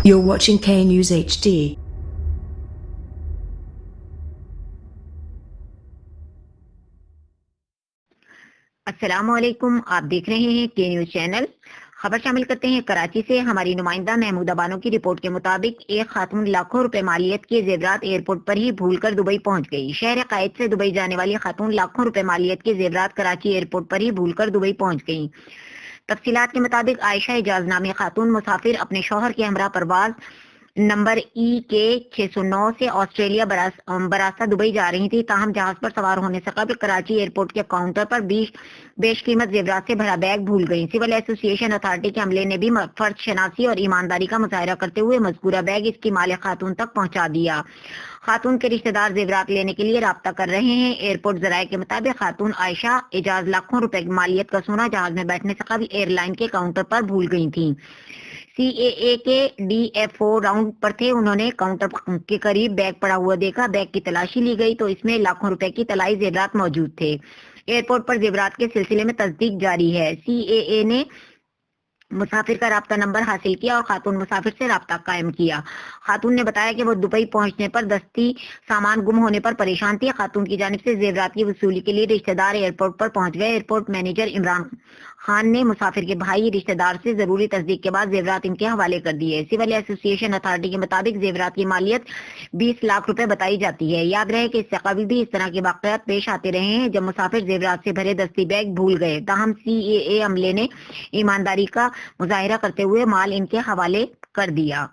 You're watching K News HD. السلام علیکم، آپ دیکھ رہے ہیں کے نیوز چینل۔ خبر شامل کرتے ہیں کراچی سے۔ ہماری نمائندہ محمودہ بانو کی رپورٹ کے مطابق ایک خاتون لاکھوں روپے مالیت کے زیورات ایئرپورٹ پر ہی بھول کر دبئی پہنچ گئی۔ شہر قائد سے دبئی جانے والی خاتون لاکھوں روپے مالیت کے زیورات کراچی ایئرپورٹ پر ہی بھول کر دبئی پہنچ گئیں۔ تفصیلات کے مطابق عائشہ اعجاز نامی خاتون مسافر اپنے شوہر کے ہمراہ پرواز نمبر کے 609 سے آسٹریلیا براستہ دبئی جا رہی تھی، تاہم جہاز پر سوار ہونے سے قبل کراچی ایئرپورٹ کے کاؤنٹر پر بیش قیمت زیورات سے بھرا بیگ بھول گئیں۔ سول ایسوسی ایشن اتھارٹی کے عملے نے بھی فرض شناسی اور ایمانداری کا مظاہرہ کرتے ہوئے مذکورہ بیگ اس کی مالک خاتون تک پہنچا دیا۔ خاتون کے رشتہ دار زیورات لینے کے لیے رابطہ کر رہے ہیں۔ ایئرپورٹ ذرائع کے مطابق خاتون عائشہ اعجاز لاکھوں روپے مالیت کا سونا جہاز میں بیٹھنے سے قبل ایئر لائن کے کاؤنٹر پر بھول گئی تھیں۔ CAA کے DFO راؤنڈ پر تھے، انہوں نے کاؤنٹر کے قریب بیگ پڑا ہوا دیکھا۔ بیگ کی تلاشی لی گئی تو اس میں لاکھوں روپے کی طلائی زیورات موجود تھے۔ ایئرپورٹ پر زیورات کے سلسلے میں تصدیق جاری ہے۔ CAA نے مسافر کا رابطہ نمبر حاصل کیا اور خاتون مسافر سے رابطہ قائم کیا۔ خاتون نے بتایا کہ وہ دبئی پہنچنے پر دستی سامان گم ہونے پر پریشان تھی۔ خاتون کی جانب سے زیورات کی وصولی کے لیے رشتہ دار ایئرپورٹ پر پہنچ گئے۔ ایئرپورٹ مینیجر عمران خان نے مسافر کے بھائی رشتہ دار سے ضروری تصدیق کے بعد زیورات ان کے حوالے کر دیے۔ سول ایسوسی ایشن اتھارٹی کے مطابق زیورات کی مالیت 20 لاکھ روپے بتائی جاتی ہے۔ یاد رہے کہ اس سے قبل بھی اس طرح کے واقعات پیش آتے رہے ہیں جب مسافر زیورات سے بھرے دستی بیگ بھول گئے، تاہم CAA عملے نے ایمانداری کا مظاہرہ کرتے ہوئے مال ان کے حوالے کر دیا۔